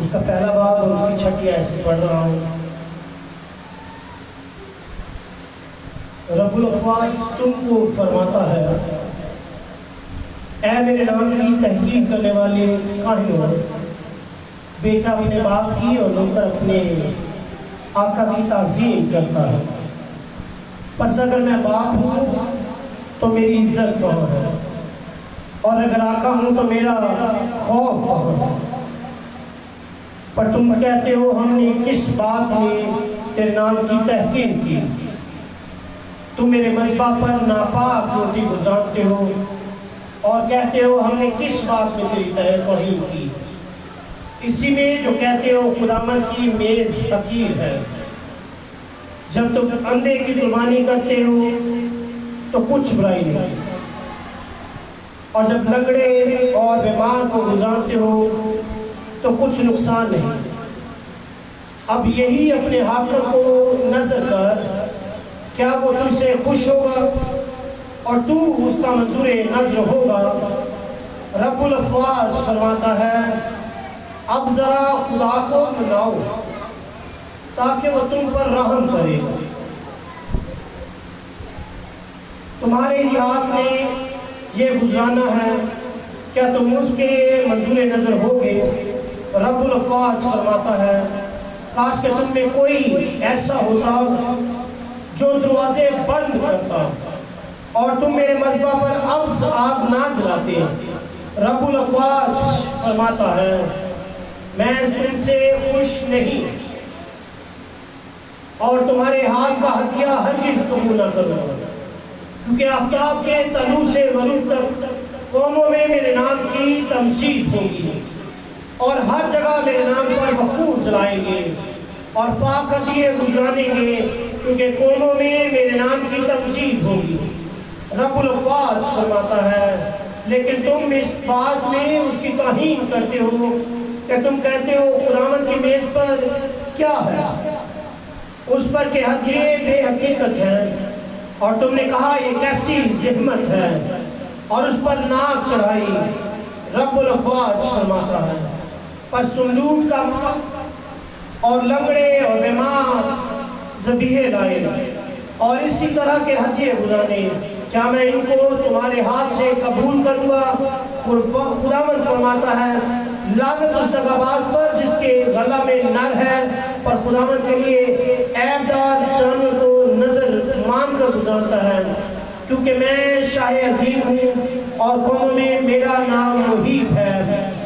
उसका पहला बाब और उसकी छठी आयत से पढ़ रहा हूँ। रब्बुल अफ़वाज तुमको फरमाता है, ऐ मेरे नाम की तहकीक करने वाले काहिनों, बेटा अपने बाप की और नौकर अपने आका की ताज़ीम करता है। बस अगर मैं बाप हूँ तो मेरी इज्जत कहाँ है, और अगर आका हूँ तो मेरा खौफ कहाँ है। पर तुम कहते हो हमने किस बात में तेरे नाम की तहकीक की। तुम मेरे मज़बा पर नापाक रोटी गुजारते हो और कहते हो हमने किस बात में तेरी तौहीन की। इसी में जो कहते हो खुदावंद की मेज़ हकीर है। जब तुम अंधे की कुर्बानी करते हो तो कुछ बुराई नहीं, और जब लंगड़े और बीमार को गुजारते हो तो कुछ नुकसान नहीं। अब यही अपने हाकिम को नजर कर, क्या वो तुझसे खुश होगा और तू उसका मंजूर नजर होगा। रब्बुल अफ़वाज फरमाता है, अब जरा खुदा को मनाओ ताकि वो तुम पर रहम करे। तुम्हारे ही हाथ में ये गुजराना है, क्या तुम उसके मंजूर नजर होगे। रब्बुल अफ़वाज फरमाता है, काश के तुम में कोई ऐसा होता जो दरवाजे बंद करता और तुम मेरे मज़बा पर अब्स आग ना जलाते। रब्बुल अफ़वाज फरमाता है, मैं तुमसे खुश नहीं और तुम्हारे हाथ का हथिया हरगिज़ कबूल न करूँगा, क्योंकि आफ्ताब के तलू से गरूब तक कौमों में मेरे नाम की तमजीद होगी और हर जगह मेरे नाम पर वक़ूफ़ जलाएंगे और पाक हदिये गुजरानेंगे, क्योंकि कौमों में मेरे नाम की तमजीद होगी। रब्बुल अफ़वाज फरमाता है, लेकिन तुम इस बात में उसकी तौहीन करते हो कि तुम कहते हो खुदावंद की मेज़ पर क्या है, उस पर के हदिये बेहकीकत है, और तुमने कहा ये कैसी ज़िहमत है और उस पर नाक चढ़ाई। रब्बुल अफ़वाज फरमाता है, बस तुम लूट का और लंगड़े और बीमार ज़बीहे लाए और इसी तरह के हदिये गुजारे, क्या मैं इनको तुम्हारे हाथ से कबूल करूँगा। खुदावंद फरमाता है, लानत उस दगाबाज पर जिसके गला में नर है, पर खुदावंद के लिए ऐबदार जानवर को नजर मान कर गुजारता है, क्योंकि मैं शाह अजीम हूँ और कौमों में मेरा नाम मुहीब है।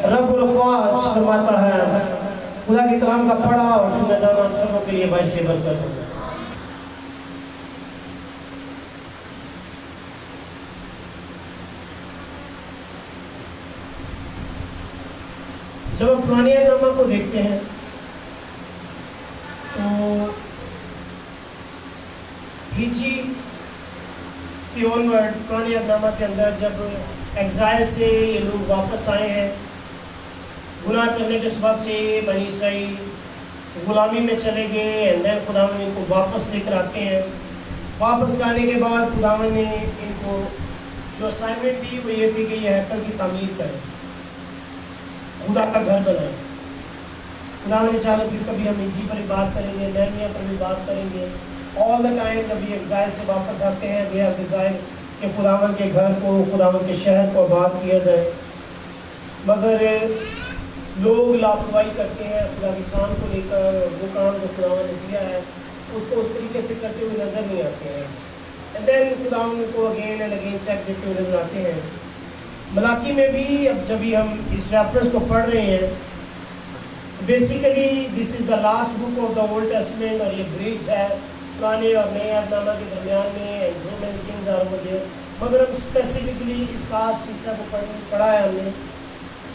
रब्बुल अफ़वाज फरमाता है, खुदा के कलाम का पढ़ा और सुना जाना सबों के लिए बाइस बरकत हो। जब हम पुराने नामा को देखते हैं तो हिजी से ऑनवर्ड पुराने नामा के अंदर जब एग्जाइल से ये लोग वापस आए हैं, गुनाह करने के सबब से बनी इसराइल गुलामी में चले गए, एंड देन खुदावन इनको वापस लेकर आते हैं। वापस लाने के बाद खुदावन ने इनको जो असाइनमेंट दी वो ये थी कि ये हैकल की तामीर करें, खुदा का घर बनाए। खुदावन ने चाहा फिर कभी हम इंजी पर भी बात करेंगे, नहमिया पर भी बात करेंगे। ऑल द टाइम कभी एग्जाइल से वापस आते हैं, वे हैव डिज़ायर कि खुदावन के घर को, खुदावन के शहर को आबाद किया जाए, मगर लोग लापरवाही करते हैं खुदा के काम को लेकर। वो काम जो खुदावन ने दिया है उसको उस तरीके से करते हुए नज़र नहीं आते हैं, एंड देन खुदावन को अगेन एंड अगेन चेक देते हुए नजर आते हैं। मलाकी में भी अब जब भी हम इस रेफरेंस को पढ़ रहे हैं, basically this is the last book of the old testament, और ये ब्रिज है पुराने और नए अहदनामा के दरमियान में, जो many things are over there. मगर हम स्पेसिफिकली इस खास हिस्सा को पढ़ा है हमने,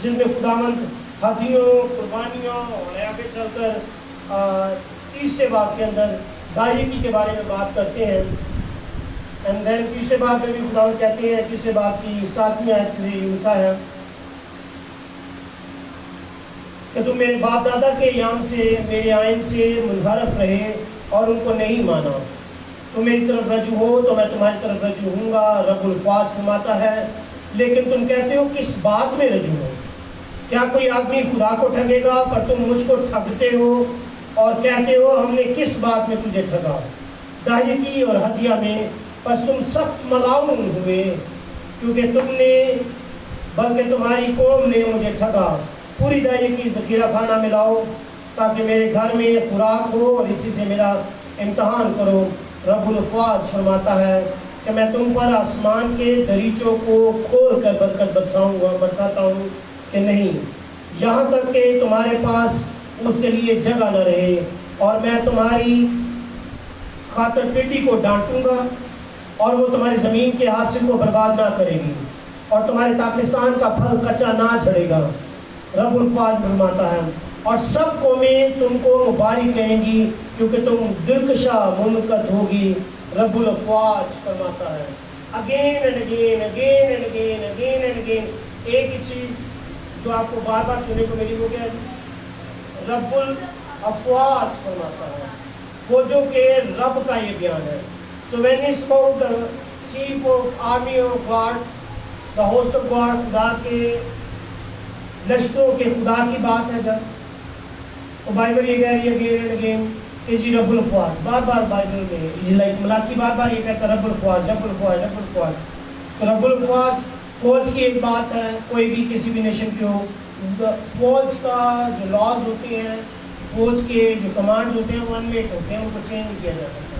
जिसमें खुदावंद हदियों, कुर्बानियों और आगे चलकर तीसरे बाब के अंदर दायगी के बारे में बात करते हैं। एंड देन तीसरे बाब में भी खुदावंद कहते हैं, तीसरे बाब की 7वीं आयत में लिखा है कि तुम मेरे बाप दादा के याम से, मेरे आइन से मुनहरफ रहे और उनको नहीं माना। तुम मेरी तरफ रजू हो तो मैं तुम्हारी तरफ रजू हूँगा। रब्बुल अफ़वाज फरमाता है, लेकिन तुम कहते हो किस बात में रजू हो। क्या कोई आदमी खुदा को ठगेगा? पर तुम मुझको ठगते हो और कहते हो हमने किस बात में तुझे ठगा? दायकी और हदिया में बस तुम सख्त मलाउन हुए, क्योंकि तुमने बल्कि तुम्हारी कौम ने मुझे ठगा। पूरी दायकी ज़ख़ीरा खाना में लाओ ताकि मेरे घर में खुराक हो और इसी से मेरा इम्तहान करो। रब्बुल अफ़वाज फरमाता है कि मैं तुम पर आसमान के दरीचों को खोल कर बरकत बरसाता हूँ कि नहीं, यहाँ तक कि तुम्हारे पास उसके लिए जगह न रहे, और मैं तुम्हारी खातर टिड्डी को डांटूंगा और वो तुम्हारी ज़मीन के हासिल को बर्बाद ना करेगी, और तुम्हारे पाकिस्तान का फल कच्चा ना झड़ेगा। रब्बुल अफ़वाज फरमाता है, और सब कौमें तुमको मुबारक कहेंगी क्योंकि तुम दिलकशा मुमलकत होगी। रब्बुल अफ़वाज फरमाता है again and again again and again again and again, एक ही चीज़ जो आपको बार बार सुनने को मिली वो क्या है? रब्बुल अफ़वाज फरमाता है, फौजों के रब का ये बयान है। So when it's about the chief of army of God, the host of God, खुदा के लश्करों के खुदा की बात है जब, तो बाइबल ये कह रही है अगेन एंड अगेन कि जी रब्बुल अफ़वाज, बार बार बाइबल में ये लाइक मलाकी बार बार ये कहता है रब्बुल अफ़वाज रब्बुल अफ़वाज रब्बुल अफ़वाज। तो रब्बुल अफ़वाज फौज की एक बात है, कोई भी किसी भी नेशन की हो, फौज का जो लॉज होते हैं, फौज के जो कमांड होते हैं वो अनमेट होते हैं, उनको चेंज नहीं किया जा सकता।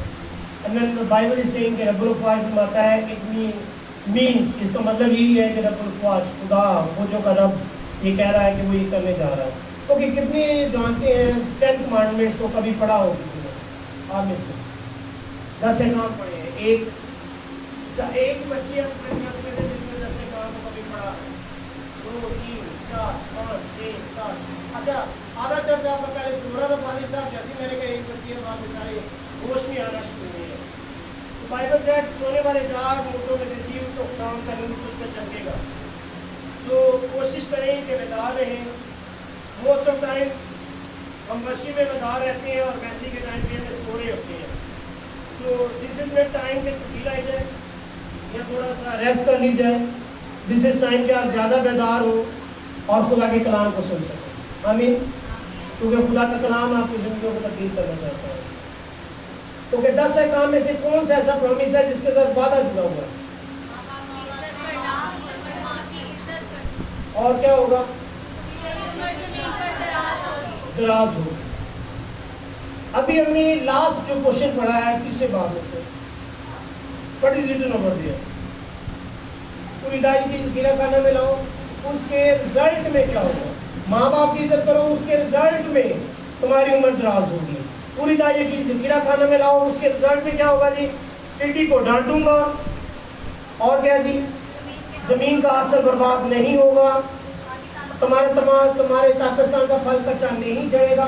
And then the Bible is saying कि रब्बुल अफ़वाज फरमाता है इट मीन्स, इसका मतलब यही है कि रब्बुल अफ़वाज खुदा फौजों का रब ये कह रहा है कि वो ये करने जा रहा है। ओके, कितने जानते हैं 10 कमांडमेंट्स को? कभी पढ़ा हो किसी ने आप में से? 10 काम पढ़े हैं। एक बच्ची अपने छत में से जिसने 10 काम को कभी पढ़ा? 2 3 4 5 6 7। अच्छा, आधा चर्चा आपका पहले सुन रहा था पाली साहब, जैसे मैंने कहा एक बच्ची है बाद में सारे होश में आना शुरू हुए हैं। तो बाइबल से सोने वाले जाग मुर्दों में से जीव तो काम का नूर खुद पर चमकेगा। सो कोशिश करें कि बेदार रहें। मोस्ट ऑफ टाइम हम मशी में बेदार रहते हैं और वैसी के टाइम पे हमें सो रहे होते हैं। So this is the time कि ढीला जाए या थोड़ा सा रेस्ट कर ली जाए। दिस इज टाइम कि आप ज़्यादा बेदार हो और खुदा के कलाम को सुन सकें। आमीन। क्योंकि खुदा का कलाम आपकी ज़िंदगी को तब्दील करना चाहता है। क्योंकि 10 काम में से कौन सा ऐसा प्रॉमिस है जिसके साथ वादा जुड़ा हुआ है? और क्या होगा? दराज हो। अभी हमने लास्ट जो क्वेश्चन पढ़ा है किससे बात से, what is written over there? पूरी दायकी ज़ख़ीरा खाना में लाओ, उसके रिजल्ट में क्या होगा? माँ बाप की इज्जत करो, उसके रिजल्ट में तुम्हारी उम्र दराज होगी। पूरी दायकी ज़ख़ीरा खाना में लाओ, उसके रिजल्ट में क्या होगा जी? टिड्डी को डांटूंगा, और क्या जी? ज़मीन का हासिल बर्बाद नहीं होगा, तुम्हारे पाकिस्तान का फल कच्चा नहीं चढ़ेगा,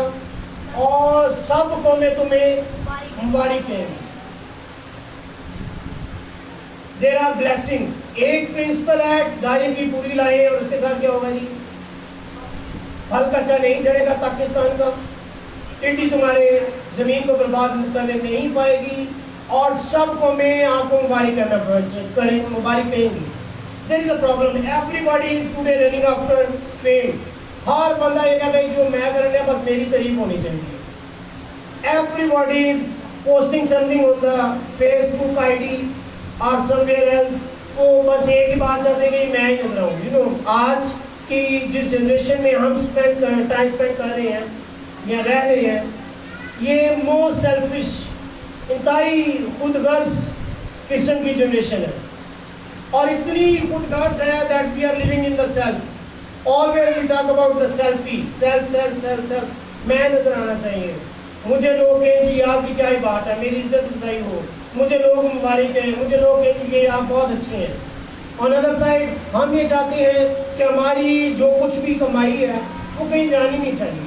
और सब कौमें तुम्हें मुबारक कहेंगी। There are blessings. एक प्रिंसिपल है, दायरे की पूरी लाए, और उसके साथ क्या होगा जी? फल कच्चा नहीं चढ़ेगा पाकिस्तान का, टिड्डी तुम्हारे जमीन को बर्बाद करने नहीं पाएगी, और सब कौमें आपको मुबारक कहेंगी। There is a problem. Everybody is today running after fame. हर बंदा ये कहता है जो मैं कर रहा बस मेरी तारीफ होनी चाहिए। Everybody is posting something on the Facebook ID or somewhere else. वो बस एक ही बात चाहते हैं कि मैं ही नजर आऊँ। You know, आज की जिस जनरेशन में हम टाइम स्पेंड कर रहे हैं या रह रहे हैं, ये मोस्ट सेल्फिश, इंतहाई खुदगर्ज किस्म की जनरेशन है, और इतनी खुदगर्ज है that we are living in the self. Always we talk about the selfie, self self self self. मैं नजर आना चाहिए, मुझे लोग कहें जी आपकी क्या ही बात है, मेरी इज्जत सही हो, मुझे लोग मुबारक कहें, मुझे लोग कहें कि आप बहुत अच्छे हैं। ऑन अदर साइड हम ये चाहते हैं कि हमारी जो कुछ भी कमाई है वो कहीं जानी नहीं चाहिए।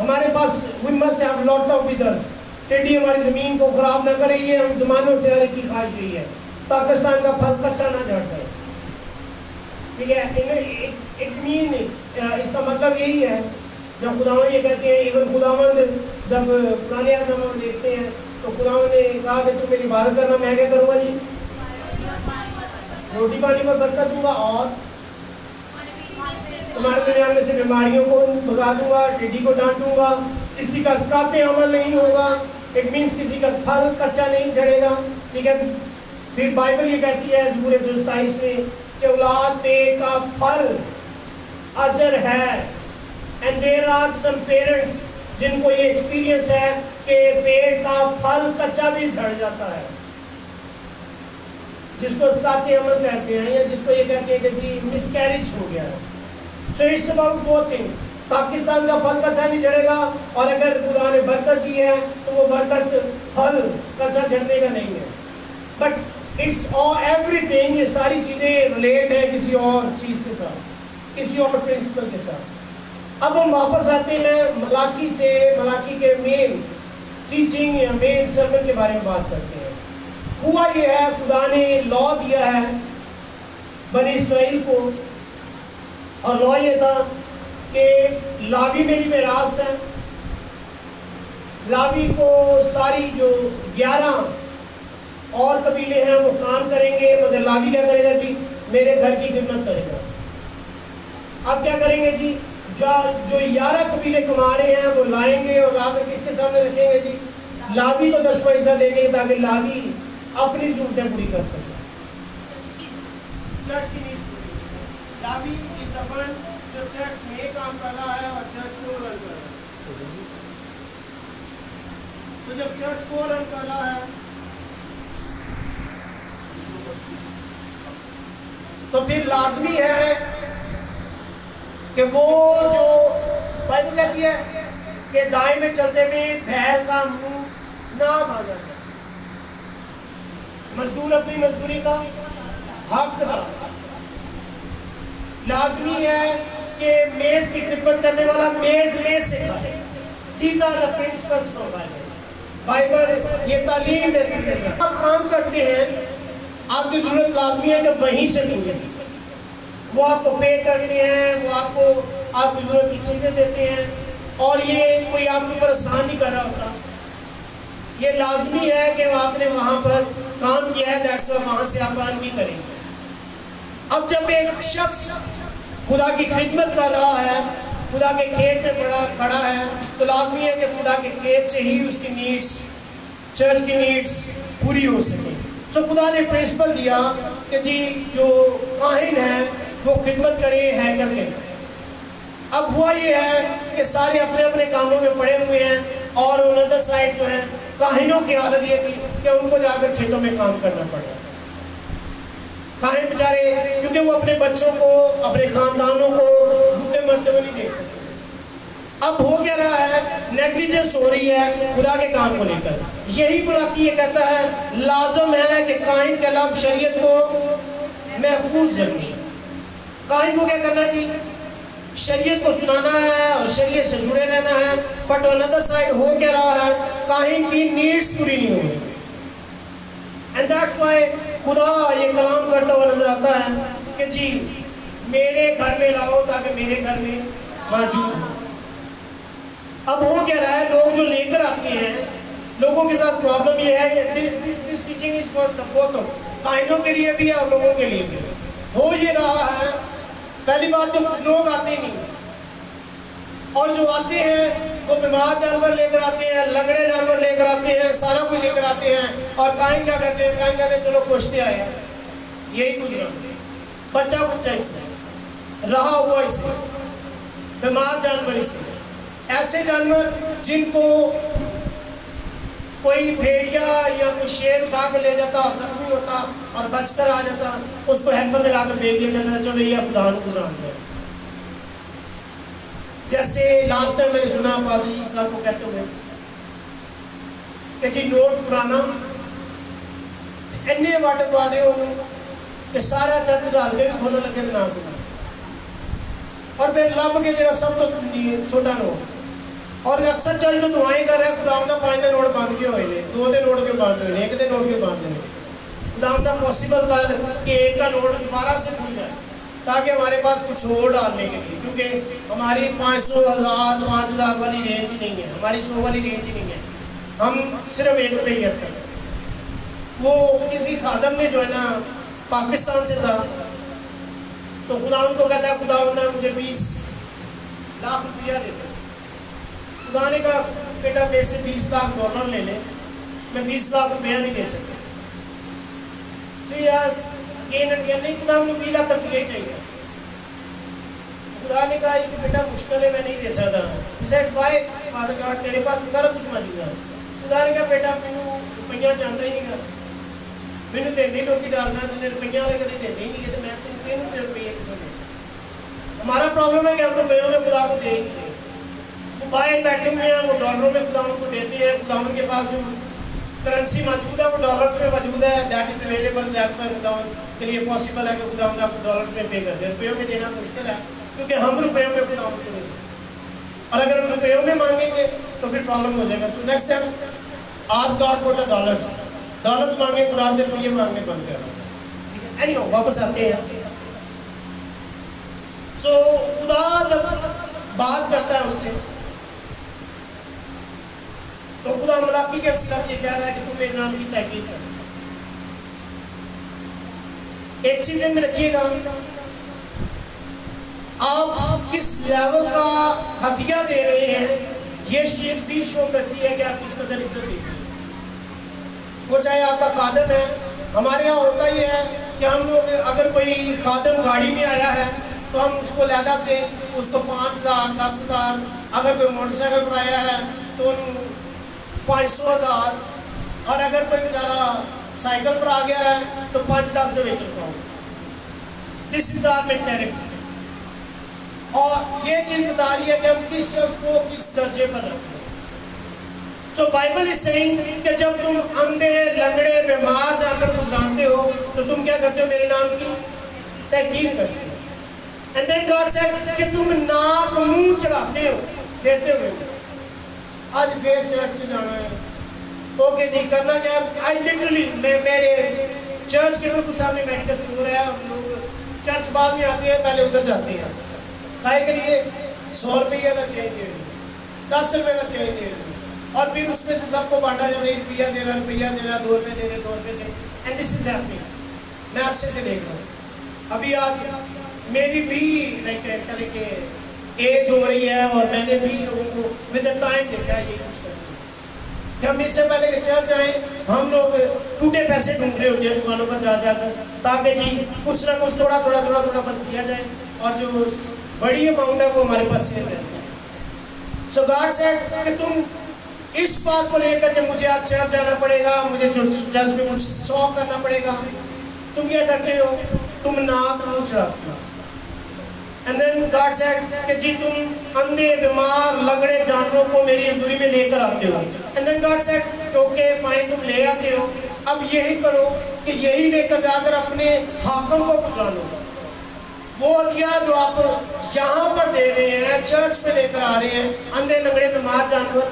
हमारे पास we must have lot of विदर्स, टिड्डी हमारी ज़मीन को ख़राब ना करे, ये हम ज़मानों से हर की ख्वाहिश रही है, पाकिस्तान का फल कच्चा ना झड़ जाए। ठीक है, इट मीन इसका मतलब यही है जब खुदावन ये कहते हैं, इवन खुदावन जब पुराने अहदनामे में देखते हैं तो खुदावन ने कहा कि तुम मेरी इबादत करना, मैं क्या करूँगा जी? रोटी पानी पर बरकत दूंगा और तुम्हारे दरमियान में से बीमारियों को भगा दूंगा, टिड्डी को डांटूंगा, किसी का सकाते अमल नहीं होगा, इट मीन्स किसी का फल कच्चा नहीं झड़ेगा, ठीक है। फिर बाइबल ये कहती है ज़बूर 127 में कि औलाद पेट का फल अजर है। And there are some parents जिनको ये एक्सपीरियंस है कि पेट का फल कच्चा भी झड़ जाता है, जिसको सकाते अमल कहते हैं, या जिसको ये कहते हैं कि जी मिसकैरेज हो गया है। So it's about both things. Pakistan का फल कच्चा नहीं झड़ेगा, और अगर खुदा ने बरकत दी है तो वो बरकत फल कच्चा झड़ने का नहीं है। बट इट्स ऑल एवरीथिंग, ये सारी चीज़ें रिलेट है किसी और चीज़ के साथ, किसी और प्रिंसिपल के साथ। अब हम वापस आते हैं मलाकी से, मलाकी के मेन टीचिंग या मेन सर्मन के बारे में बात करते हैं। हुआ ये है, खुदा ने लॉ दिया है बनी इस्राएल को, और लॉ ये था कि लावी मेरी मेरास है। लावी को सारी जो 11 और कबीले हैं वो काम करेंगे, मगर लावी क्या करेगा जी? मेरे घर की खिदमत करेगा। अब क्या करेंगे जी? जो 11 कबीले कमा रहे हैं वो लाएंगे और लाकर किसके सामने रखेंगे जी? लावी को 10वां हिस्सा देंगे, ताकि लावी अपनी जरूरतें पूरी कर सके, चर्च की नीड्स पूरी। लावी की ज़बान जो चर्च में काम कर रहा है और चर्च को रन कर रहा है। तो जब चर्च को रन कर रहा है तो फिर लाजमी है कि वो जो बाइबल कहती है कि दाएं में चलते हुए बैल का मुंह ना भागा जाए, मजदूर अपनी मजदूरी का हकदार। लाजमी है कि मेज की खिदमत करने वाला मेज में से खाए। These are the principles of Bible. Bible ये तालीम देती है। आप काम करते हैं, आपकी जरूरत लाजमी है कि वहीं से पूछे। वो आपको पे करते हैं, वो आपको आपकी जरूरत की चीजें देते हैं, और ये कोई आपके ऊपर आसान नहीं कर रहा होता। ये लाजमी है कि आपने वहां पर काम किया है, दैट्स व्हाई वहां से आप अर्न भी करेंगे। अब जब एक शख्स खुदा की खिदमत कर रहा है, खुदा के खेत में खड़ा है, तो लाजमी है कि खुदा के खेत से ही उसकी नीड्स, चर्च की नीड्स पूरी हो सके। सो खुदा ने प्रिंसिपल दिया कि जी जो काहिन है वो खिदमत करे, हैकर ले। अब हुआ ये है कि सारे अपने अपने कामों में पड़े हुए हैं, और उन अदर साइड जो है काहिनों की आदत ये थी कि उनको जाकर खेतों में काम करना पड़ा। काहिन बेचारे, क्योंकि वो अपने बच्चों को, अपने खानदानों को भूखे मरते हुए नहीं देख सकते। अब हो क्या रहा है? नेग्लिजेंस हो रही है खुदा के काम को लेकर। यही मुलाकी ये कहता है लाजम है कि काहिन के अलावा शरीयत को महफूज रखें। काहिन को क्या करना चाहिए? शरीयत को सुनाना है और शरीयत से जुड़े रहना है। बट ऑन अदर साइड हो क्या रहा है? काहिन की नीड्स पूरी नहीं हो रही। एंड दैट्स व्हाई खुदा ये कलाम करता हुआ नजर आता है कि जी मेरे घर में लाओ ताकि मेरे घर में मौजूद हो। अब हो क्या रहा है? लोग जो लेकर आते हैं, लोगों के साथ प्रॉब्लम ये है कि this teaching is for both of, काहिनों के लिए भी है और लोगों के लिए भी। हो ये रहा है, पहली बात तो लोग आते नहीं, और जो आते हैं वो बीमार जानवर लेकर आते हैं, लंगड़े जानवर लेकर आते हैं, सारा कुछ लेकर आते हैं। और काहिन क्या करते हैं? काहिन कहते हैं चलो कोश्ते आए, यही गुजरा, बच्चा कुच्चा इसमें रहा हुआ, इसमें बीमार जानवर, इसमें ऐसे जानवर जिनको कोई भेड़िया या कोई शेर उठा कर ले जाता, जख्मी होता और बचकर आ जाता, उसको हेल्पर में लाकर भेज दिया जाता, चलो ये खुदा को गुजरान दे। जैसे लास्ट टाइम मैंने सुना पादरी साहब को कहते हुए कि जी नोट पुराना इन्ने वट पा दो कि सारा चर्च डाल के खोलने लगे ना, और फिर लब के जो सब तो छोटा नोट। और अक्सर चर्च तो दुआएं कर रहे हैं खुदा 5 के नोट बंद के हुए हैं, 2 के नोट के बंद हुए, 1 के नोट के बंद हुए। खुदा पॉसिबल कर कि 1 का नोट दोबारा से खुल जाए, ताकि हमारे पास कुछ और डालने के लिए, क्योंकि हमारी 500, 1000, 5000 वाली रेंज ही नहीं है, हमारी 100 वाली रेंज ही नहीं है। हम सिर्फ 1 रुपये करते हैं। वो किसी खादम ने जो है ना पाकिस्तान से था, तो खुदावंद को कहता है, खुदावंद ने मुझे 20 लाख रुपया दे दे। खुदा ने कहा, बेटा मेरे से 20 लाख डॉलर ले ले, मैं 20 लाख रुपया नहीं दे सकता। नहीं, खुदा मुझे 20 लाख रुपया चाहिए। खुदा ने कहा कि बेटा मुश्किल है, मैं नहीं दे सकता। सेड वाई फादर गॉड, तेरे पास तो सारा कुछ मौजूद है। खुदा ने कहा, बेटा मैनू रुपया चाहता ही नहीं गा, मैनू देंदे लोग डालना जिन्हें रुपया वाले कभी देंदे ही नहीं, तो मैं तेन रुपये कितों दे सकता। हमारा प्रॉब्लम है कि हम रुपयों में खुदा को दे ही नहीं। वो बाहर बैठे हुए हैं, वो डॉलरों में खुदावंद को देते हैं। खुदावंद के पास जो करेंसी मौजूद है वो डॉलर्स में मौजूद है, that is available, that's why खुदावंद के लिए पॉसिबल है कि खुदावंद आपको डॉलर्स में पे कर दे। रुपयों में देना मुश्किल है क्योंकि हम रुपयों में खुदावंद को देते हैं, और अगर हम रुपयों में मांगेंगे तो फिर प्रॉब्लम हो जाएगा। So next step, ask God for the dollars. Dollars मांगे, खुदा से रुपये मांगने बंद कर दो, ठीक है। एनीहो, वापस आते हैं। सो खुदा जब बात करता है उनसे तो खुदा मलाकी के वसीला से कह रहा है कि तुम मेरे नाम की तहकीक कर। एक चीज में रखिएगा, आप किस लेवल का हदिया दे रहे हैं, ये चीज भी शो करती है कि आप किस कदर इज्जत दे रहे हैं। वो चाहे आपका खादम है, हमारे यहाँ होता ही है कि हम लोग अगर कोई खादम गाड़ी में आया है तो हम उसको लहदा से उसको 5,000 10,000, अगर कोई मोटरसाइकिल पर आया है तो 500,000, और अगर कोई बेचारा साइकिल पर आ गया है तो 5-10 में बेच रहा हूँ। दिस इज आवर मेंटालिटी, और ये चीज बता रही है कि हम किस शख्स को किस दर्जे पर रखते हैं। सो बाइबल इज सेइंग कि जब तुम अंधे, लंगड़े, बीमार जानकर गुजराते हो तो तुम क्या करते हो, मेरे नाम की तहकीर करते हो। एंड देन गॉड सेड कि तुम नाक मुंह चढ़ाते हो देते हुए। आज फिर चर्च जाना है, ओके जी, करना क्या। आई लिटरली मेरे चर्च के बिल्कुल सामने मेडिकल स्टोर है, और लोग चर्च बाद में आते हैं, पहले उधर जाते हैं। खाए के लिए 100 रुपये का चेंज दे रहे, 10 रुपये का चेंज दे रहे, और फिर उसमें से सबको बांटा जा रहा है, रुपया दे रहा, 2 रुपये दे रहे, 2 रुपये दे रहे। And this is happening. मैं अच्छे से देख रहा हूँ। अभी आज मेरी भी लाइक एज हो रही है, और मैंने भी लोगों को विद द टाइम देखा है ये कुछ करना। हम इससे पहले कि चर्च आए, हम लोग टूटे पैसे ढूंढ रहे होते हैं दुकानों पर जा जाकर, ताकि जी कुछ ना कुछ थोड़ा थोड़ा बस दिया जाए, और जो बड़ी अमाउंट है वो हमारे पास से रहती है। सो गॉड सेड कि तुम इस बात को लेकर के मुझे आज चर्च जाना पड़ेगा, मुझे चर्च में कुछ शौक करना पड़ेगा, तुम क्या करते हो, तुम नाक मुंह चढ़ाते हो। एंड देन गॉड सेड कि जी तुम अंधे, बीमार, लंगड़े जानवरों को मेरी हज़ूरी में लेकर आते हो। And then God said okay fine, तुम ले आते हो, अब यही करो कि यही लेकर जाकर अपने हाकिम को बुला लो। वो हदिया जो आप यहाँ पर दे रहे हैं, चर्च में लेकर आ रहे हैं, अंधे, लंगड़े, बीमार जानवर,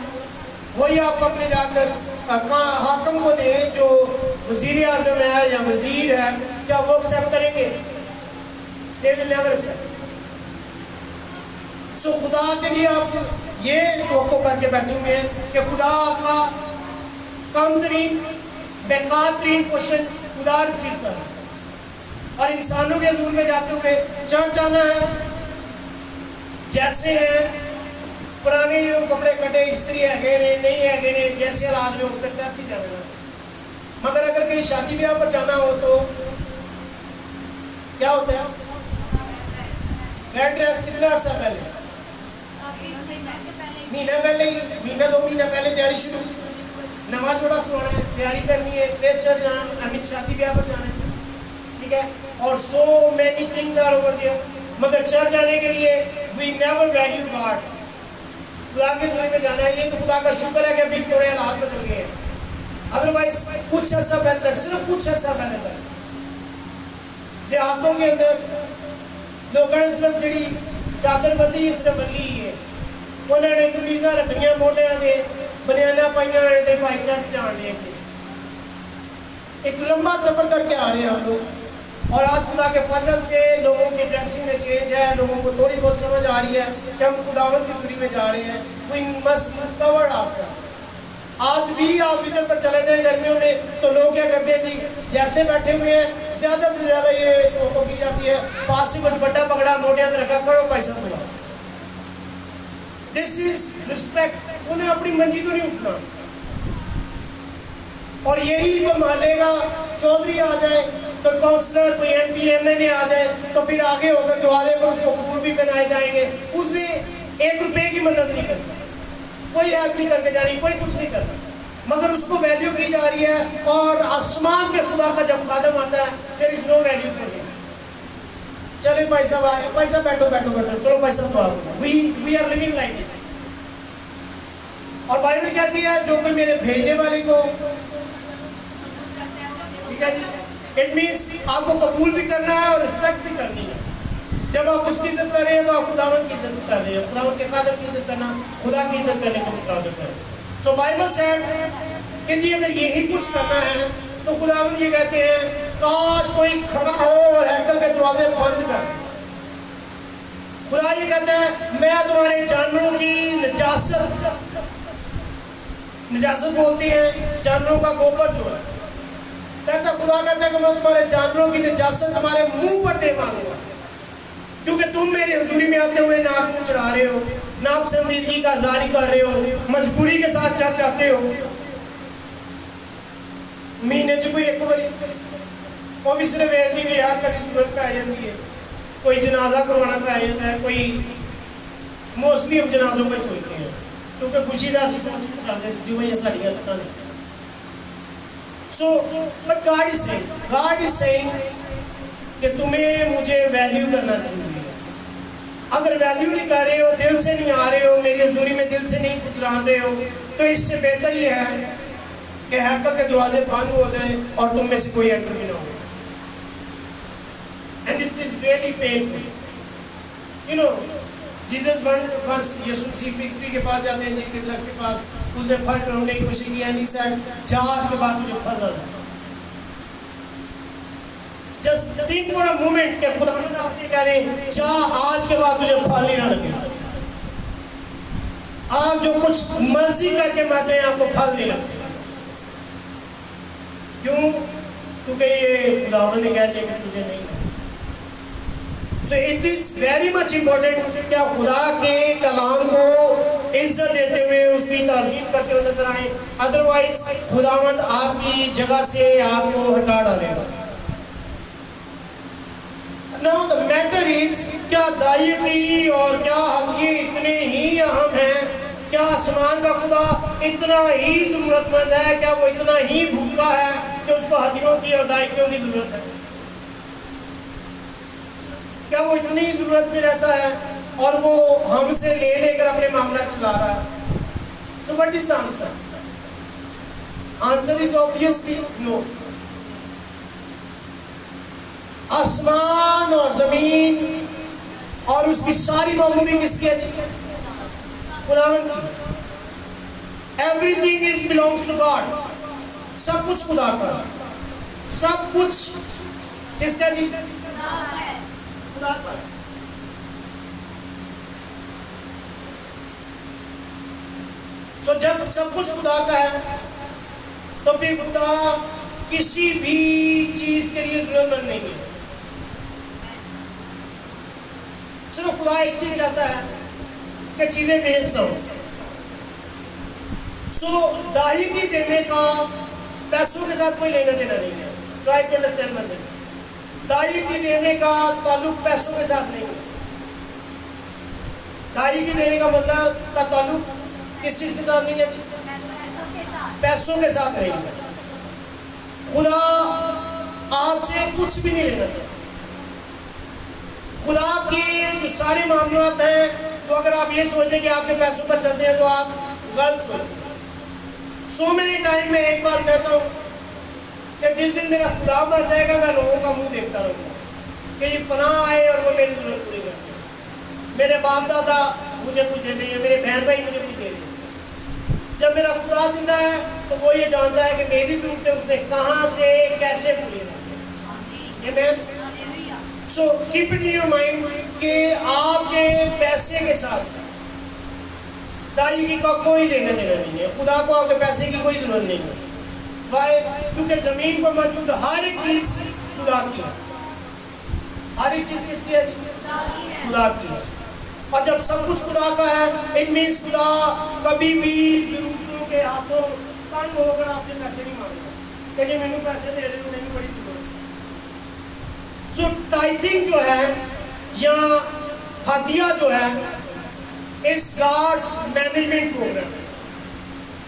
वही आप अपने जाकर हाकिम को दें, जो वज़ीर आज़म है या वज़ीर है, क्या वो एक्सेप्ट करेंगे? They will never accept. So खुदा के लिए आप ये तवक्को करके बैठे हुए हैं कि खुदा आपका कम तरीन, बेकार तरीन क्वेश्चन खुदा रिसीव कर, और इंसानों के हजूर में जाते हुए चर्च आना है जैसे हैं, पुराने जो कपड़े कटे स्त्री है गए ने, नहीं है गए ने, जैसे हालात में होकर चर्च ही जाना। मगर अगर कहीं शादी ब्याह पर जाना हो तो क्या होता है, रेड ड्रेस कितना अर्सा पहले, महीना पहले ही, महीना 2 महीना पहले तैयारी शुरू, नमाज जोड़ा सुनाना है, तैयारी करनी है, फिर चर्च जाना, आई मीन शादी ब्याह पर जाना है, ठीक है। और so many things are over there. मगर चर्च जाने के लिए वी नेवर वैल्यू गॉड, खुदा के हज़ूरी में जाना है। ये तो खुदा का शुक्र है कि अभी थोड़े हालात बदल गए हैं, अदरवाइज कुछ अर्सा पहले तक, सिर्फ कुछ अर्सा पहले तक देहातों के अंदर लोगों ने सिर्फ जी चादर बदली, सिर्फ बदली ही है, उन्होंने कमीजा रखियां मोढिया से, बनियाना पाइया भाई चर्च जान लिया। एक लंबा सफर करके आ रहे हैं हम लोग, और आज खुदा के फजल से लोगों की ड्रेसिंग में चेंज है, लोगों को थोड़ी बहुत समझ आ रही है कि हम खुदावंद की हज़ूरी में जा रहे हैं। वी मस्ट कवर आवर, आज भी आप विजिट पर चले जाएं गर्मियों में तो लोग क्या करते हैं जी, जैसे बैठे हुए हैं ज्यादा से ज्यादा ये फोटो की जाती है, पास से कुछ बड़ा पकड़ा मोटे हाथ रखा, करो पैसा पैसा। This is respect. उन्हें अपनी मंजी तो नहीं उठना। और यही को मानेगा, चौधरी आ जाए, कोई काउंसलर, कोई MP MNA आ जाए तो फिर आगे होकर दरवाजे पर उसको फूल भी पहनाए जाएंगे। उसने 1 रुपए की मदद नहीं करनी, कोई हेल्प नहीं करके जा रही, कोई कुछ नहीं करता, मगर उसको वैल्यू की जा रही है। और आसमान के खुदा का जब खादम आता है, there is no value for him. चले भाई साहब आए, पैसा बैठो बैठो बैठो, चलो पैसा तो आओ। We are living like this. और बाइबल कहती है जो कोई मेरे भेजने वाले को, ठीक है जी, इट मीन्स आपको कबूल भी करना है और रिस्पेक्ट भी करनी है। जब आप उसकी इज्जत कर रहे हैं तो आप खुदावंद की इज्जत कर रहे हैं। खुदावंद के कादर की इज्जत करना, खुदा की इज्जत करने को मुताबिक है। सो बाइबल सेड कि जी अगर यही कुछ करना है तो खुदावंद ये कहते हैं काश कोई खड़ा हो और हैकल के दरवाजे बंद कर दे। खुदा ये कहता है मैं तुम्हारे जानवरों की निजासत बोलती है, जानवरों का गोबर जो है, कहता खुदा कहता है कि मैं तुम्हारे जानवरों की निजासत तुम्हारे मुंह पर दे मारूंगा, क्योंकि तुम मेरे हुजूरी में आते हुए नाक मुंह चढ़ा रहे हो, नाप संजीदगी का जारी कर रहे हो, मजबूरी के साथ चर्च आते हो। महीने च कोई एक बारी वो भी सिर्फ ऐसी भी यार कभी जरूरत पे आ जाती है, कोई जनाजा करवाना पे आ जाता है, कोई मोस्टली हम जनाजों में सोचते हैं क्योंकि खुशी का जीवन ये साड़ी आता नहीं। So, but God is saying कि तुम्हें मुझे वैल्यू करना जरूरी है। अगर वैल्यू नहीं कर रहे हो, दिल से नहीं आ रहे हो, मेरी हुजूरी में दिल से नहीं फुसला रहे हो, तो इससे बेहतर ये है कि हैकल के दरवाजे बंद हो जाए और तुम में से कोई एंटर भी ना हो। And this is really painful. You know, Jesus once Yeshu Masih factory के पास जाते हैं, जी के दरख्त के पास, उसने फल ढूंढने की कोशिश की, and he said, जहाज के बाद मुझे फल ना दे। Just think for a moment कि खुदा ने आपसे कह दे, जा आज के बाद तुझे फल नहीं ना लगे। आप जो कुछ मर्जी करके मत हैं, आपको फल नहीं लग सकता। क्यों? क्योंकि ये खुदावंद ने कह दिया कि तुझे नहीं लगे। So it is very much important कि आप खुदा के कलाम को इज्जत देते हुए उसकी ताज़ीम करते हुए नजर आए, अदरवाइज खुदावंद आपकी जगह से आपको हटा डालेगा। Now the matter is क्या दायिकी और क्या हदिये इतने ही अहम हैं? क्या आसमान का खुदा इतना ही जरूरतमंद है? क्या वो इतना ही भूखा है कि उसको हदियों की और दायिकियों की जरूरत है? क्या वो इतनी जरूरत में रहता है और वो हमसे ले लेकर अपने मामला चला रहा है? So what is the answer? Answer is obviously no. आसमान और जमीन और उसकी सारी मामूरी किसकी है? खुदावंद की। Everything is belongs to God. सब कुछ खुदा का, सब कुछ किसका जी? खुदा का। So जब सब कुछ खुदा का है तो फिर खुदा किसी भी चीज के लिए जरूरतमंद नहीं है। सिर्फ खुदा एक चीज चाहता है कि चीजें वेस्ट ना हो। सो दायिकी देने का पैसों के साथ कोई लेना देना नहीं है। Try to understand one thing. दायिकी देने का ताल्लुक पैसों के साथ नहीं है। दायिकी देने का मतलब का ताल्लुक किस चीज के साथ नहीं है? पैसों के साथ नहीं है। खुदा आपसे कुछ भी नहीं लेना चाहिए। खुदा के जो सारे मामलात हैं, तो अगर आप ये सोचते हैं कि आपके पैसों पर चलते हैं तो आप गलत सोचते हैं। सो मेनी टाइम में एक बार कहता हूँ कि जिस दिन मेरा खुदा मर जाएगा मैं लोगों का मुंह देखता रहूँगा कि ये फलां आए और वो मेरी जरूरत पूरी करते हैं। मेरे बाप दादा मुझे कुछ दे देंगे, मेरे बहन भाई मुझे कुछ दे देंगे। जब मेरा खुदा जिंदा है तो वो ये जानता है कि मेरी जरूरतें उसने कहाँ से कैसे पूरी करनी है। So keep it in your mind कि आपके पैसे के साथ दायगी का कोई लेना देना नहीं है, खुदा को आपके पैसे की कोई जरूरत नहीं है। वाई? क्योंकि जमीन पर मौजूद हर एक चीज खुदा की है। हर एक चीज किसकी है? खुदा की है। और जब सब कुछ खुदा का है, इट मीन्स खुदा कभी भी जरूरतों के हाथों तंग होकर आपसे पैसे नहीं मांगेगा कि जी मैंने पैसे दे रहे हो, नहीं बड़ी जरूरत। सो टाइथिंग जो है या हदिया जो है, इट्स गॉड्स मैनेजमेंट प्रोग्राम।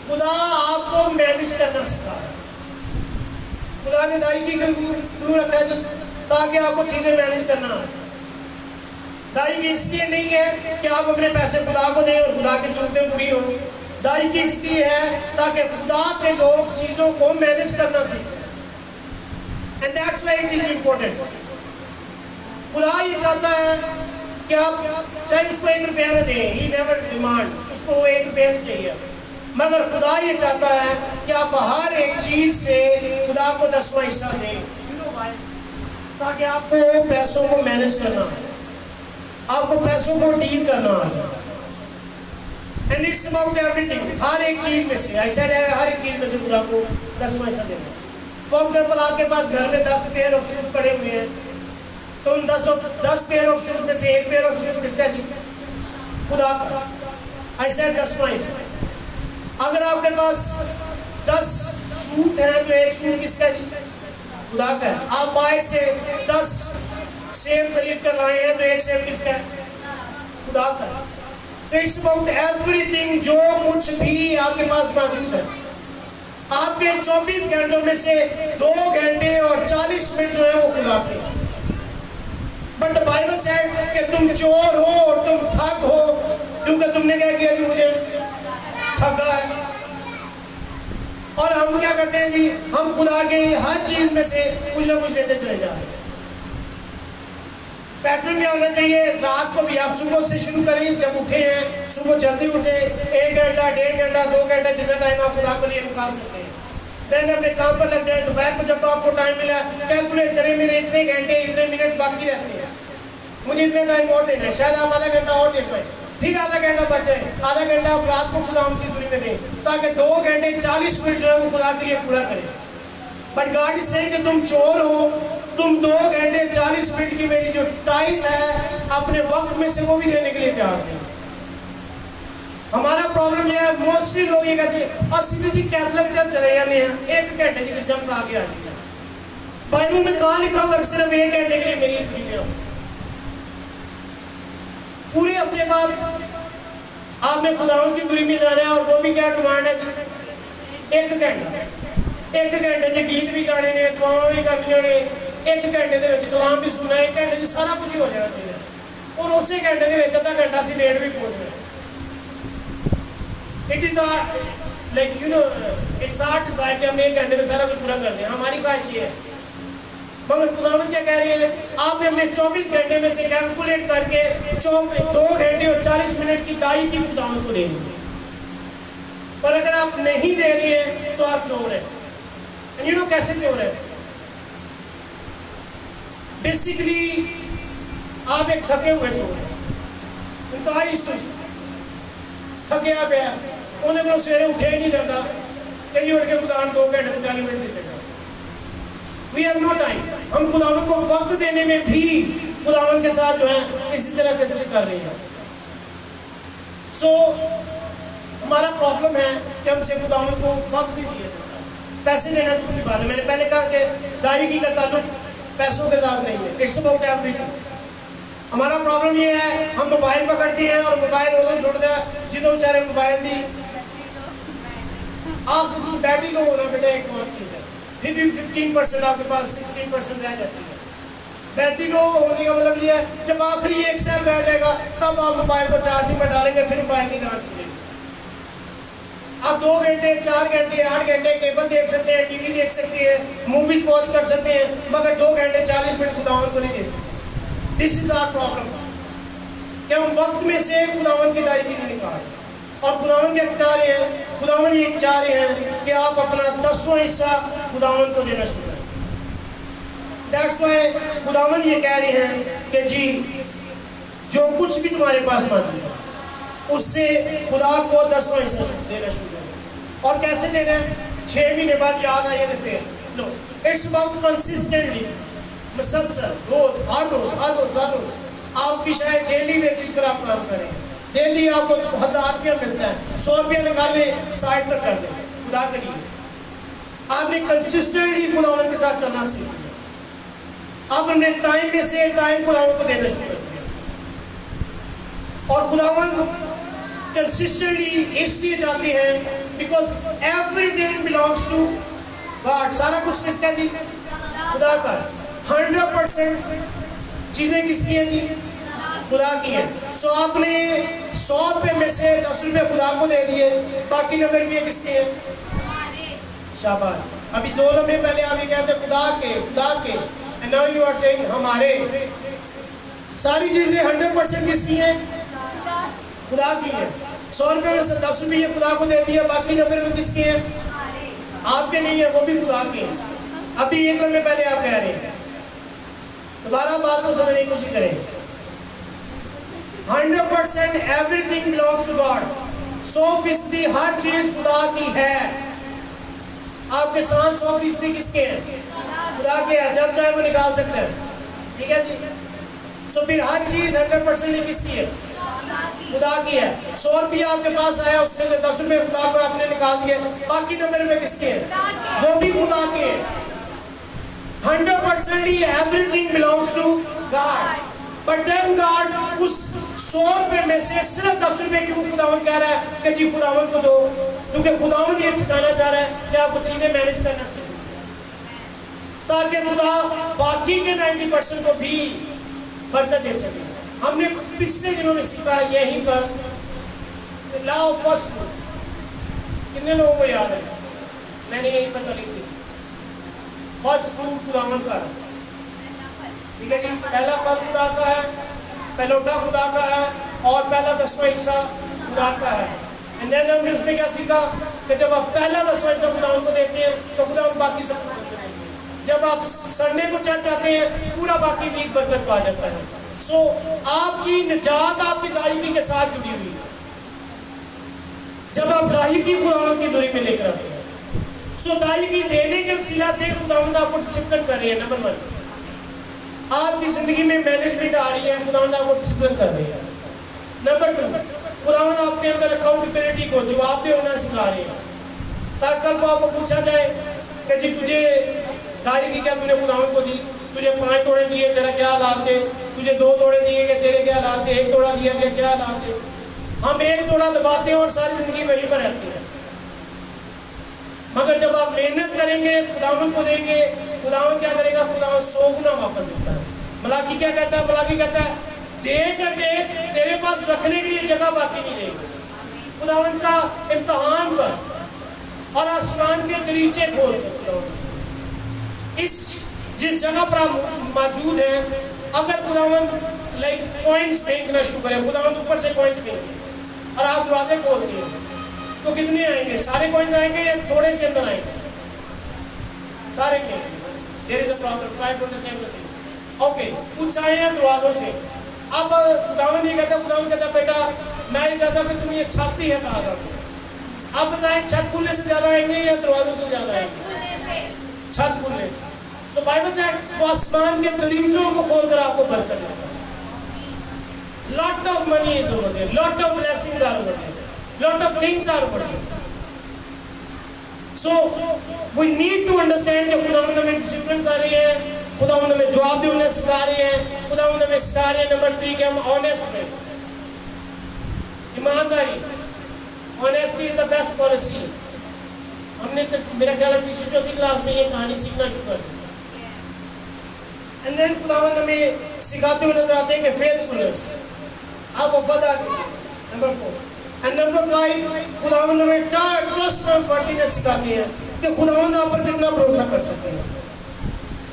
खुदा आपको मैनेज करना सिखा है। खुदा ने दायगी क्यों रखा है? ताकि आपको चीजें मैनेज करना है। दायगी इसलिए नहीं है कि आप अपने पैसे खुदा को दें और खुदा की जरूरतें पूरी हो। दायगी इसलिए है ताकि खुदा के लोग चीजों को मैनेज करना सीखें। And that's why it is important. खुदा ये चाहता है कि आप चाहे उसको 1 रुपया न दें, ही नेवर डिमांड, उसको 1 रुपया नहीं चाहिए, मगर खुदा ये चाहता है कि आप हर एक चीज से खुदा को 10वां हिस्सा दें, ताकि आपको पैसों को मैनेज करना है, आपको पैसों को डील करना है। एंड इट्स अबाउट एवरीथिंग, हर एक चीज में से, आई सेड हर एक चीज में से खुदा को 10वां हिस्सा देना। फॉर एग्जाम्पल, आपके पास घर में 10 पेयर ऑफ शूज पड़े हुए हैं, तो उन 10 पेयर ऑफ शूज में से 1 पेयर ऑफ शूज किसका जी? खुदा का। आई सेड 10वां हिस्सा। अगर आपके पास 10 सूट हैं तो 1 सूट किसका जी? खुदा का है। आप बाहर से 10 सेब खरीद कर लाए हैं तो 1 सेब किसका है? खुदा का है। So it's about everything, जो कुछ भी आपके पास मौजूद है। आपके 24 घंटों में से 2 घंटे और 40 मिनट जो है वो खुदा के। बट द बाइबल सेड कि तुम चोर हो और तुम ठग हो, क्योंकि तुमने क्या किया जी? मुझे ठगा है। और हम क्या करते हैं जी? हम खुदा के हर चीज में से कुछ ना कुछ लेते चले जा रहे हैं। पैटर्न क्या होना चाहिए? रात को भी आप सुबह से शुरू करें, जब उठे हैं सुबह जल्दी उठे, 1 घंटा, 1.5 घंटा, 2 घंटा, जितना टाइम आप खुदा के लिए निकाल सकते हैं। देन अपने काम पर लग जाए। दोपहर को जब आपको टाइम मिला, कैलकुलेट करें मेरे इतने घंटे, इतने मिनट बाकी रहते हैं, मुझे इतने टाइम और देना है, शायद आप आधा घंटा और दे पाए, फिर आधा घंटा बच जाए, आधा घंटा आप रात को खुदा की दूरी में दें, ताकि 2 घंटे 40 मिनट जो है वो खुदा के लिए पूरा करें। बट गॉड इज सेइंग कि तुम चोर हो, तुम 2 घंटे 40 मिनट की मेरी जो टाइम है अपने वक्त में से वो भी देने के लिए तैयार नहीं। हमारा प्रॉब्लम यह है, मोस्टली लोग ये कहते हैं और सीधे जी कैथलिक चर्च चले जाने हैं, 1 घंटे की गिरजा में आगे आ गया। बाइबल में कहाँ लिखा हुआ सिर्फ 1 घंटे के लिए मेरी ड्यूटी? पूरे हफ्ते बाद आपने खुदावंद की दूरी में जाना है, और वो भी क्या डिमांड है? 1 घंटा। 1 घंटे च गीत भी गाने ने, दुआवां भी करनियां ने, 1 घंटे दे विच कलाम भी सुनना, 1 घंटे च सारा कुछ ही हो जाना चाहिए, और उसी घंटे दे विच आधा घंटा से लेट भी पहुंचना। It is like you know it's our desire कि हम 1 घंटे में सारा कुछ पूरा कर दें, हमारी ख्वाहिश ये है। मगर खुदावंद क्या कह रहे हैं? आपने अपने 24 घंटे में से कैलकुलेट करके 2 घंटे और 40 मिनट की दाई की खुदावंद को देनी है। पर अगर आप नहीं दे रहे हैं तो आप चोर हैं। यू नो कैसे चोर है? बेसिकली आप एक थके हुए चोर हैं, इंतहाई थकिया पे उन्हें को सवेरे उठे ही नहीं जाता, कहीं उठ के खुदावंद 2 घंटे से 40 मिनट देते। We have no time। हम खुदावंद को वक्त देने में भी खुदावंद के साथ जो है इसी तरह से कर रहे हैं। सो हमारा प्रॉब्लम है कि हमसे खुदावंद को वक्त नहीं दिया जाता। पैसे देना दूसरी बात है। मैंने पहले कहा कि दायगी का ताल्लुक पैसों के साथ नहीं है, इट्स अबाउट एवरीथिंग। हमारा प्रॉब्लम ये है, हम मोबाइल पकड़ते हैं और मोबाइल उधर छोड़ दिया, जिदों बेचारे मोबाइल दी आपकी बैटरी लो होना बेटा एक बहुत चीज़ है, फिर भी 15% आपके पास 16% रह जाती है। बैटरी लो होने का मतलब ये है जब आखिरी 1 सेल रह जाएगा तब आप मोबाइल को चार्जिंग में डालेंगे, फिर मोबाइल की जांच कीजिएगा। आप 2 घंटे 4 घंटे 8 घंटे केबल देख सकते हैं, टीवी देख सकते हैं, मूवीज वॉच कर सकते हैं, मगर 2 घंटे 40 मिनट खुदावंद को नहीं दे सकते। दिस इज आवर प्रॉब्लम कि हम वक्त में से खुदावंद की दायगी नहीं निकाल। और खुदावंद क्या चाह रहे हैं? खुदावंद ये चाह रहे हैं कि आप अपना 10वां हिस्सा खुदावंद को देना शुरू करें। दैट्स व्हाई खुदावंद ये कह रहे हैं कि जी जो कुछ भी तुम्हारे पास मौजूद है उससे खुदा को 10वां हिस्सा देना शुरू करें। और कैसे देना है? 6 महीने बाद याद आए तो फिर लो। इट्स अबाउट कंसिस्टेंटली, मुसलसल, रोज हर रोज हर रोज हर रोज। आपकी शायद डेली बेसिस पर आप काम करें, डेली आपको 1000 रुपया मिलता है, 100 रुपया निकाले साइड पर कर दें खुदा के लिए। आपने कंसिस्टेंटली खुदावंद के साथ चलना सीख लिया। आप अपने टाइम में से टाइम खुदावंद को देना शुरू कर दिया। और खुदावंद कंसिस्टेंटली इसलिए जाते हैं because everything belongs to God. सारा कुछ किसका जी? खुदा का। 100% चीजें किसकी हैं जी? खुदा की है। सो आपने 100 रुपये में से 10 रुपये खुदा को दे दिए, बाकी 90 रुपये किसके हैं? शाबाश। अभी 2 लम्हे पहले आप ये कहते खुदा के खुदा के, and now you are saying हमारे। सारी चीजें 100% किसकी हैं? खुदा की है। 100 रुपये में से 10 रुपये खुदा को दे दिया, बाकी 90 रुपये किसके हैं? आपके नहीं है, वो भी खुदा के हैं। अभी 1 लम्हे पहले आप कह रहे हैं। दोबारा बात को समझने की कोशिश करें। 100% एवरीथिंग बिलोंग्स टू गॉड। 100% हर चीज खुदा की है। आपके साथ 100% किसके हैं? खुदा के हैं। जब चाहे वो निकाल सकते हैं, ठीक है जी। सो फिर हर चीज 100% किसकी है? खुदा की है। 100 रुपया आपके पास आया, उसमें से 10 रुपये खुदा को आपने निकाल दिए, बाकी 90 रुपये किसके हैं? वो भी खुदा के हैं। 100% everything belongs to God. But then God उस 100 रुपये में से सिर्फ 10 रुपये की खुदावन कह रहा है कि जी खुदावन को दो, क्योंकि खुदावन ये सिखाना चाह रहा है कि आपको चीजें मैनेज करना सीखो, ताकि खुदा बाकी के 90% को भी बरकत दे सके। हमने पिछले दिनों में सीखा यहीं पर लॉ ऑफ फर्स्ट फ्रूट। कितने लोगों को याद है? मैंने यहीं पर लिख दी। फर्स्ट फ्रूट खुदावन का है, ठीक है जी। पहला फल खुदा का है, पहलौठा खुदा का है, और पहला 10वां हिस्सा खुदा का है। एंड देन हमने उसमें क्या सीखा कि जब आप पहला 10वां हिस्सा खुदावन को देते हैं तो खुदावन बाकी सब को देते हैं। जब आप संडे को चर्च आते हैं, पूरा बाकी वीक बरकत पा जाता है। सो आपकी निजात आपकी दायमी के साथ जुड़ी हुई है। जब आप दायमी खुदावन की दूरी में लेकर आते हैं, सो दायमी देने के वसीला से खुदावन आपको डिसिप्लिन कर रही है। नंबर 1, आपकी जिंदगी में मैनेजमेंट आ रही है, खुदावंद आपको डिसिप्लिन कर रही है। नंबर 2, खुदावंद आपके अंदर अकाउंटेबिलिटी को जवाब देना सिखा रहे हैं, ताकि कल को आपको पूछा जाए कि जी तुझे दाई की क्या तूने खुदावंद को दी, तुझे 5 तोड़े दिए, तेरा क्या हालात थे, तुझे 2 तोड़े दिए कि तेरे क्या हालात थे, 1 तोड़ा दिया कि क्या हालात थे। हम 1 तोड़ा दबाते हैं और सारी जिंदगी वहीं पर रहती है। मगर जब आप मेहनत करेंगे, खुदावंद को देंगे, खुदावंद क्या करेगा? खुदावंद 100 गुना वापस देता है। मलाकी क्या कहता है? मलाकी कहता है दे कर दे, तेरे पास रखने के लिए जगह बाकी नहीं रहेगी। खुदावंद का इम्तिहान पर और आसमान के दरीचे खोल इस जिस जगह पर आप मौजूद हैं, अगर खुदावंद लाइक कॉइन्स फेंकना शुरू करें, खुदावंद ऊपर से कॉइन्स फेंके और आप दरवाजे खोलते हैं, तो कितने आएंगे? सारे कॉइन्स आएंगे या थोड़े से अंदर आएंगे? सारे के there is a problem, try to understand the thing. Okay, कुछ आए हैं दरवाजों से। अब खुदावंद ये कहता, खुदावंद कहता बेटा मैं ये चाहता कि तुम ये छत ही हटा दो। अब बताएं छत खुलने से ज्यादा आएंगे या दरवाजों से ज्यादा आएंगे? छत खुलने से। सो बाइबल से वो आसमान के दरीचों को खोलकर आपको बरकत देता है। Lot of money is over there, lot of blessings are over there, lot of things are over there. So we need to understand कि खुदावंद हमें डिसिप्लिन कर रही है, खुदावंद हमें जवाब देने सिखा रही है, खुदावंद हमें सिखा रही है। नंबर 3 कि हम ऑनेस्ट में, ईमानदारी, honesty is the best policy. हमने तो मेरा ख्याल है 3-4 क्लास में ये कहानी सीखना शुरू कर दी। एंड देन खुदावंद हमें सिखाते हुए नजर आते हैं कि फेथफुलनेस, आप वफादारी। नंबर 4 एंड नंबर 5 खुदावंद हमें ट्रस्ट और वर्दीनेस सिखाते हैं कि खुदावंद आप पर कितना भरोसा कर सकते हैं।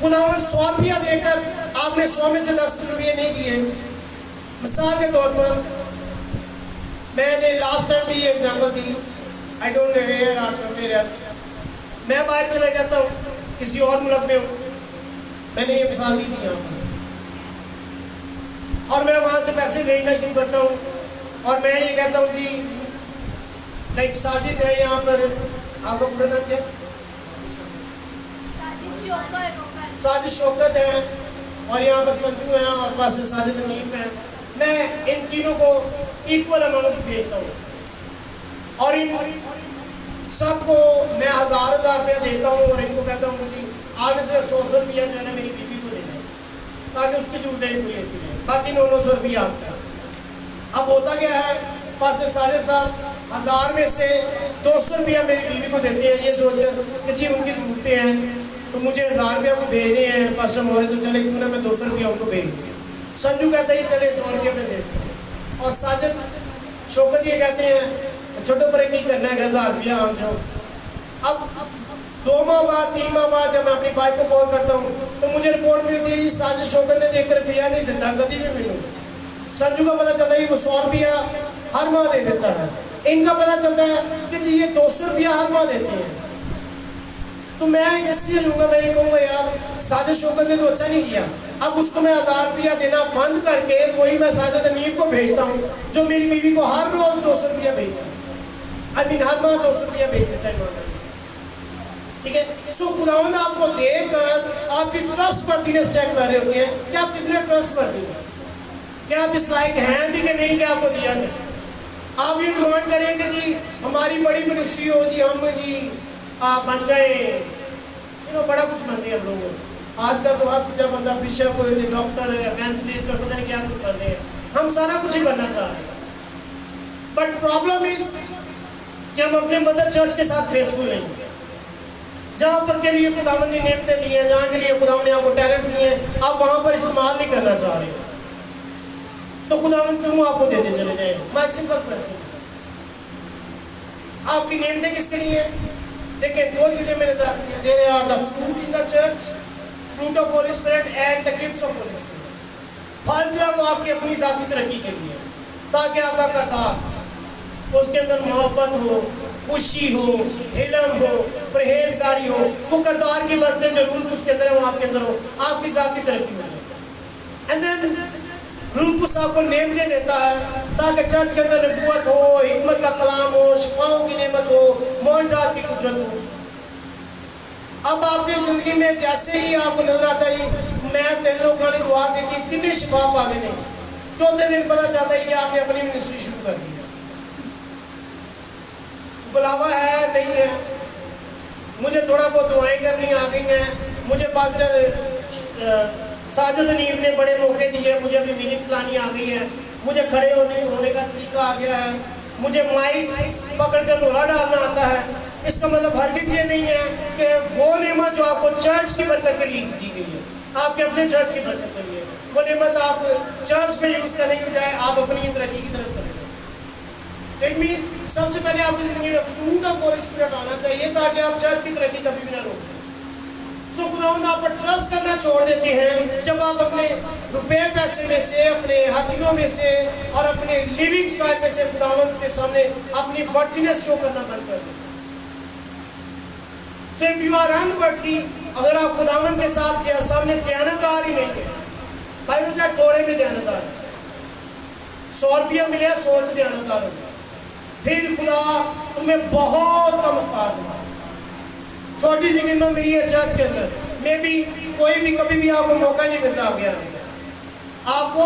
खुदावंद 100 रुपया देकर आपने 100 में से 10 रुपये नहीं दिए। मिसाल के तौर पर मैंने लास्ट टाइम भी ये एग्जाम्पल दी, I don't know where are somewhere else. मैं बाहर चला जाता हूँ, किसी और मुल्क में हूँ, मैंने ये मिसाल दी थी यहाँ पर, और मैं वहाँ से पैसे भेजना शुरू करता हूँ और मैं ये कहता हूँ जी, लाइक साजिद है यहाँ पर, आपका पूरा नाम क्या? साजिद शौकत है, और यहाँ पर संजू है, और पास से साजिद हनीफ है। मैं इन तीनों को इक्वल अमाउंट देता हूँ, और इन सबको मैं हज़ार रुपया देता हूँ, और इनको कहता हूँ मुझे आगे से 100 रुपया जो है ना मेरी बीवी को देना है, ताकि उसकी जरूरतें पूरी होती रहें, बाकी 900 रुपया आपका। अब होता क्या है, पास से सारे साहब 1000 में से 200 रुपया मेरी बीवी को देते हैं, ये सोचकर कि जी उनकी जरूरतें हैं तो मुझे 1000 रुपया को भेजने हैं पास्टर मौर्य, तो चले क्यों ना मैं 200 रुपया उनको भेज दूँ। संजू कहता है चले 100 रुपया में देते हैं, और साजिद शौकत ये कहते हैं छोटो पर की करना है 1000 रुपया आम जाओ। अब 2 माह बाद 3 माह बाद जब मैं अपनी वाइफ को कॉल करता हूँ तो मुझे रिपोर्ट मिलती है साजिद शौकत ने देकर रुपया नहीं देता, कभी भी मिलूँ। संजू का पता चलता है कि वो 100 रुपया हर माह दे देता है, इनका पता चलता है कि जी ये 200 रुपया हर माह देते हैं। तो मैं इसलिए लूँगा, मैं ये कहूँगा यार साजिद शौकत ने तो अच्छा नहीं किया, अब उसको मैं 1000 रुपया देना बंद करके वही मैं साजिद हनीफ को भेजता हूँ जो मेरी बीवी को हर रोज़ 200 रुपया भेजता है, आई मीन हर माह 200 रुपया भेज देता है। ठीक है, सो खुदावंद आपको देकर आपकी ट्रस्टवर्दीनेस चेक कर रहे होते हैं कि आप कितने ट्रस्टवर्दी हैं, क्या आप इस लायक हैं भी कि नहीं कि आपको दिया जाए। आप ये डिमांड करें कि जी हमारी बड़ी मिनिस्ट्री हो जी, हम जी बन गए, बड़ा कुछ बनते हैं हम लोग। आज का तो हर पूजा बंदा बिशप, डॉक्टर, एवेंजलिस्ट और पता नहीं क्या कुछ बन रहे हैं, हम सारा कुछ ही बनना चाह रहे हैं। बट प्रॉब्लम इज कि हम अपने मदर चर्च के साथ फेथफुल नहीं हैं। जहाँ पर के लिए खुदावंद ने नेमतें दी हैं, जहाँ के लिए खुदावंद ने आपको टैलेंट दिए हैं, आप वहाँ पर इस्तेमाल नहीं करना चाह रहे हो, तो खुदावंद क्यों आपको देते चले जाए? माय सिंपल क्वेश्चन, आपकी नेमतें किसके लिए? देखिए 2 चीजें मेरे साथ, there are the fruit in the church, fruit of holy spirit and the gifts of holy spirit. फल जो है वो आपकी अपनी जाती तरक्की के लिए, ताकि आपका करतार उसके अंदर मोहब्बत हो, खुशी हो, हिलम हो, परहेजगारी हो, वो करदार की बरकतें जो रूल उसके अंदर है वो आपके अंदर हो, आपकी जाती तरक्की हो। एंड देन रूल कुछ आपको नेम दे देता है ताकि चर्च के अंदर नबूवत हो, हिकमत का कलाम हो, शिफाओं की नेमत हो, मौजज़ात की कुदरत हो। अब आपकी जिंदगी में जैसे ही आपको नजर आता है मैं 3 लोगों ने दुआ की थी, 3 शिफा पा गए, चौथे दिन पता चलता है कि आपने अपनी मिनिस्ट्री शुरू कर दी है। बुलावा है नहीं है, मुझे थोड़ा बहुत दुआएं करनी आ गई हैं, मुझे पास्टर साजिद हनीफ ने बड़े मौके दिए, मुझे अभी मीटिंग चलानी आ गई है, मुझे खड़े होने का तरीका आ गया है, मुझे माइक पकड़कर रोला डालना आता है। इसका मतलब हरगिज़ ये नहीं है कि वो नेमत जो आपको चर्च की बरकत के लिए दी गई है, आपके अपने चर्च की बरकत के लिए, वो नेमत आप चर्च में यूज़ करने के बजाय आप अपनी तरक्की की तरफ चले जाए। इट मीन्स सबसे पहले आपकी जिंदगी में फ्रूट ऑफ होली स्पिरिट आना चाहिए ताकि आप चर्च की तरक्की कभी भी ना रोकें। सो खुदावंद आप पर ट्रस्ट करना छोड़ देते हैं जब आप अपने रुपए पैसे में से, अपने हथियों में से और अपने लिविंग स्टाइल में से खुदावंद के सामने अपनी वर्थीनेस शो करना बंद कर देते हैं। So if you are unworthy, अगर आप खुदावंद के साथ सामने दयानतदार ही नहीं है, बाइबल से थोड़े में दयानतदार है, 100 रुपया मिले 100 से दयानतदार हो, फिर खुदा तुम्हें बहुत कम उपकार दूंगा। छोटी सी गिनती मिली है चर्च के अंदर, मे भी कोई भी कभी भी आपको मौका नहीं मिलता आगे आने का, आपको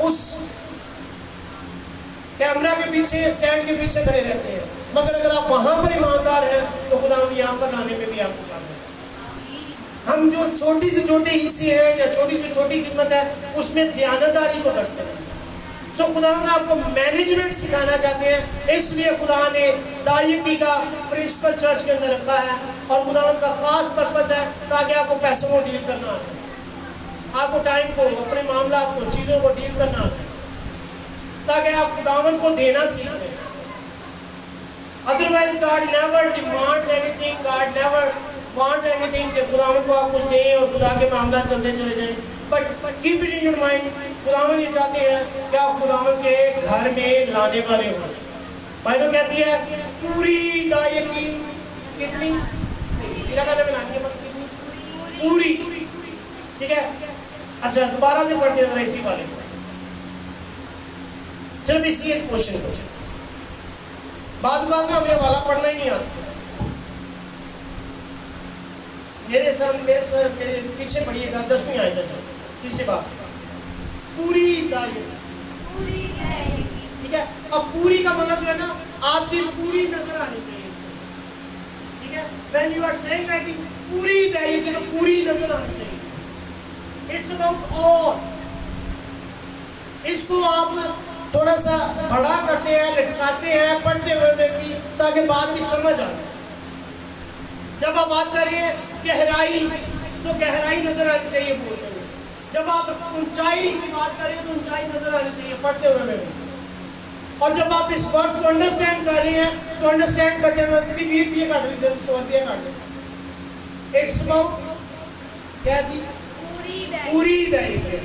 उस कैमरा के पीछे, स्टैंड के पीछे खड़े रहते हैं, मगर अगर आप वहां पर ईमानदार हैं तो खुदा यहाँ पर लाने में भी आपको काम है। हम जो छोटी से छोटे हिस्से हैं या छोटी से छोटी कीमत है उसमें दयानतदारी को रखते हैं। सो खुदा ने आपको मैनेजमेंट सिखाना चाहते हैं, इसलिए खुदा ने दायिकी का प्रिंसिपल चर्च के अंदर रखा है, और खुदा का खास पर्पस है ताकि आपको पैसों को डील करना आए, आपको टाइम को, अपने मामला को, चीज़ों को डील करना आए, ताकि आप खुदावंद को देना सीख लें। Otherwise God never demand anything, God never want anything कि खुदावंद को आप कुछ दें और खुदा के मामला चलते चले जाएं। But keep it in your mind, खुदावंद ये चाहते हैं कि आप खुदावंद के घर में लाने वाले हो। बाइबल कहती है पूरी दायिकी कितनी पूरी, ठीक है। अच्छा दोबारा से पढ़ते जरा इसी वाले को। सिर्फ इसी एक क्वेश्चन को। बाद में हमें हवाला पढ़ना ही नहीं आता। मेरे पीछे पढ़िएगा 10वीं आयत है, तीसरी बात, पूरी दायरे, ठीक है। अब पूरी का मतलब जो है ना, आपकी पूरी नजर आनी चाहिए, ठीक है। When you are saying I think पूरी दायरे की, तो पूरी नजर आनी चाहिए। It's about all। इसको आप थोड़ा सा बड़ा करते हैं, लटकाते हैं पढ़ते हुए में भी, ताकि बात की समझ आ जाए। जब आप बात कर रहे हैं गहराई, तो गहराई नजर आनी चाहिए बोलते हुए। जब आप ऊंचाई की बात कर रहे हैं, तो ऊंचाई नजर आनी चाहिए पढ़ते हुए में भी। और जब आप इस वर्ड को अंडरस्टैंड कर रहे हैं, तो अंडरस्टैंड करते हुए 20 रुपये काट देते हैं, 100 रुपये काट देते हैं। इट्स अबाउट क्या जी? पूरी दायरे।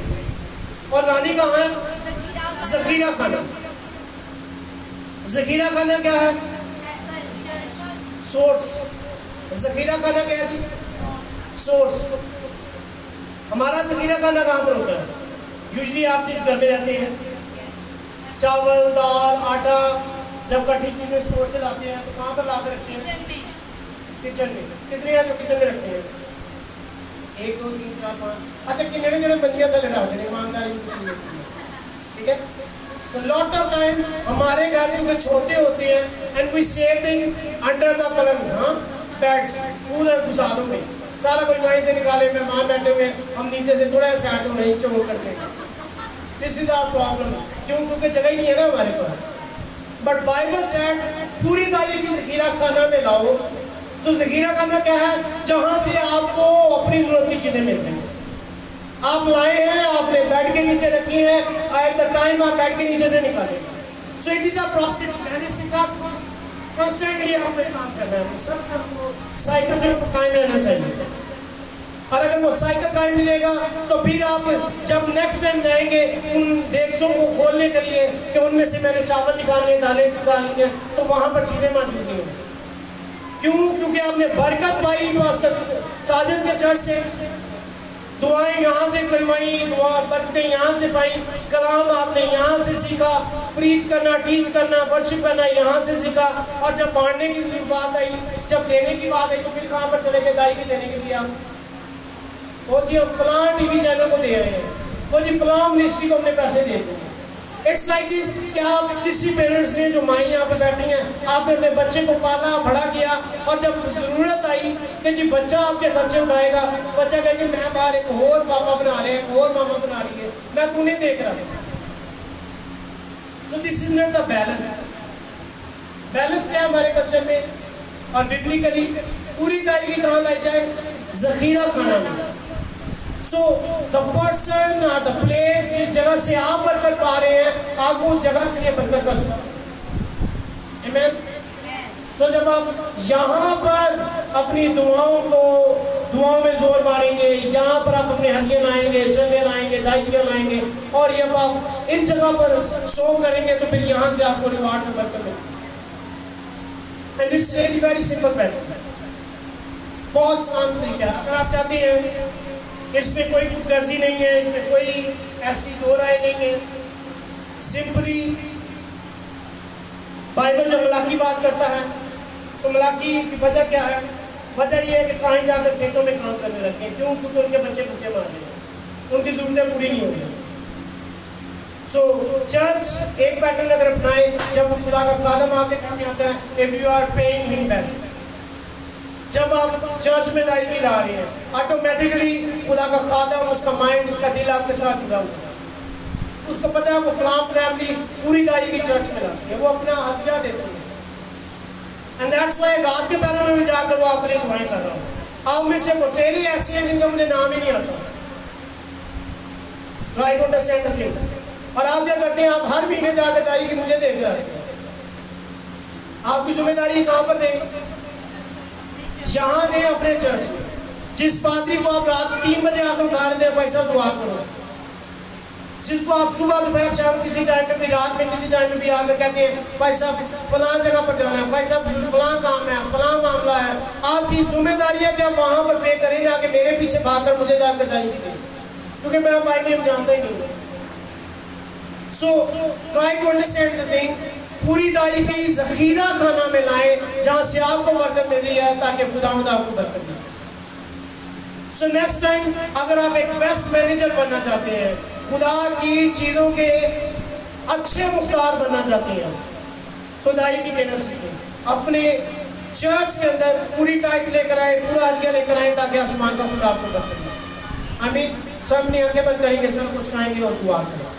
और रानी कहाँ है? ज़ख़ीरा खाना। ज़ख़ीरा खाना क्या है? सोर्स। ज़ख़ीरा खाना क्या है जी? सोर्स। हमारा ज़ख़ीरा खाना कहाँ पर होता है? यूजली आप जिस घर में रहते हैं, चावल, दाल, आटा, जब कठी चीजें स्टोर से लाते हैं तो कहाँ पर ला कर रखते हैं? किचन में। कितने हैं जो किचन में रखते हैं? 1 2 3 4 5। अच्छा, किन्ने जने बंदियां थले रखते हैं, ईमानदारी की, ठीक है। सो लॉट ऑफ टाइम हमारे घर में छोटे होते हैं and we save things under the पलंग्स, हाँ, बेड्स, उधर घुसा दो नहीं, सारा कोई वहीं से निकाले, मेहमान बैठे हुए, हम नीचे से थोड़ा सा हटो नहीं, चोर करते हैं। This is our problem. क्यों? क्योंकि जगह ही नहीं है ना हमारे पास। बट बाइबल सेड पूरी दायरे की ज़ख़ीरा खाना में लाओ। तो ज़ख़ीरा खाना क्या है? जहाँ से आपको अपनी ज़रूरत की चीज़ें मिल रही हैं। आप लाए हैं, आपने बेड के नीचे रखी है, एट द टाइम आप बेड के नीचे से निकालें। So it is a process. मैंने सीखा कॉन्स्टेंटली आपको काम करना है, सब साइकिल से कायम रहना चाहिए। और अगर वो साइकिल कायम मिलेगा, तो फिर आप जब नेक्स्ट टाइम जाएंगे उन देगचों को खोलने के लिए कि उनमें से मैंने चावल निकालने, दालें निकालनी है, तो वहाँ पर चीज़ें मौजूद नहीं होंगी। क्यों? क्योंकि आपने बरकत पाई पास्टर साजिद के चर्च से, दुआएं यहाँ से करवाई, दुआ बरकतें यहाँ से पाई, कलाम आपने यहाँ से सीखा, प्रीच करना, टीच करना, वर्शिप करना यहाँ से सीखा। और जब बांटने की बात आई, जब देने की बात आई, तो फिर कहाँ पर चले गए दाई की देने के लिए? आप वो जी हम फलां टीवी चैनल को दे रहे हैं, वो जी फलां मिनिस्ट्री को अपने पैसे दे रहे हैं। It's like this. क्या आप किसी पेरेंट्स ने, जो माई यहाँ पे बैठी हैं, आपने अपने बच्चे को पाला बड़ा किया, और जब ज़रूरत आई कि जी बच्चा आपके खर्चे उठाएगा, बच्चा कहे कि मैं बाहर एक और पापा बना रहे हैं, एक और मामा बना रही है, मैं तू नहीं देख रहा। तो this is not the balance. Balance क्या है हमारे कल्चर में? और बिब्लिकली पूरी दायरे की कहाँ लाई जाए? ज़ख़ीरा खाना में। So the person or the place, जिस जगह से आप बरकत पा रहे हैं, आप उस जगह के लिए बरकत का शुक्र। Amen? So जब आप यहाँ पर अपनी दुआओं में जोर मारेंगे, यहाँ पर आप अपने हदिया लाएंगे, चंगे लाएंगे, दायित्व लाएंगे, और जब आप इस जगह पर शो करेंगे, तो फिर यहाँ से आपको रिवार्ड में बरकत मिलेगी। And it's really very simple matter। बहुत आसान तरीका है। अगर आप चाहते हैं, इसमें कोई खुदगर्जी नहीं है, इसमें कोई ऐसी दो राय नहीं है, सिंपली बाइबल जब मलाकी बात करता है, तो मलाकी की वजह क्या है? वजह यह है कि कहीं जाकर खेतों में काम करने लगे हैं। क्यों? क्योंकि उनके बच्चे भूखे मर रहे हैं, उनकी ज़रूरतें पूरी नहीं हो रही। सो चर्च एक पैटर्न अगर अपनाए, जब खुदा का खादम आपके काम में आता है, if you are paying him best, जब आप चर्च में दायित्व ला रहे हैं, ऑटोमेटिकली खुदा का खादम, उसका माइंड, उसका दिल आपके साथ जुड़ा हुआ है। उसको पता है वो फलां फैमिली पूरी दायित्व की चर्च में लाती है, वो अपना हदिया देती है। एंड दैट्स व्हाई रात के पहरों में भी जाकर वो आपके लिए दुआएं कर रहा हूँ। आप में से बतेरी ऐसी हैं जिनका मुझे नाम ही नहीं आता। So I don't understand the thing। और आप क्या करते हैं? आप हर महीने जाकर दायित्व मुझे दे रहे हैं। आपकी जिम्मेदारी कहाँ पर देंगे? यहाँ दें, अपने चर्च में। जिस पादरी को आप रात 3 बजे आकर उठा रहे थे, भाई साहब दुआ करो, जिसको आप सुबह दोपहर शाम किसी टाइम में भी, रात में किसी टाइम में भी आकर कहते हैं भाई साहब फलां जगह पर जाना है, भाई साहब फलां काम है, फलां मामला है, आपकी जिम्मेदारी है कि आप वहाँ पर पे करें, ना कि मेरे पीछे भागकर मुझे जाकर दायित्व दें, क्योंकि मैं बाइबल जानता ही नहीं। So try to understand the things, पूरी दाई की जखीरा खाना में लाएं जहां से आपको बरकत मिल रही है, ताकि खुदावंद आपको बरकत दे सके। सो नेक्स्ट टाइम अगर आप एक बेस्ट मैनेजर बनना चाहते हैं, खुदा की चीजों के अच्छे मुख्तार बनना चाहते हैं, तो दाई की देना सीखें। अपने चर्च के अंदर पूरी टाइट लेकर आए, पूरा हदिया लेकर आए, ताकि आसमान का खुदा आपको बरकत दे सके। आमीन। सब अपनी आंखें बंद करेंगे, सब कुछ खाएंगे और दुआ करेंगे।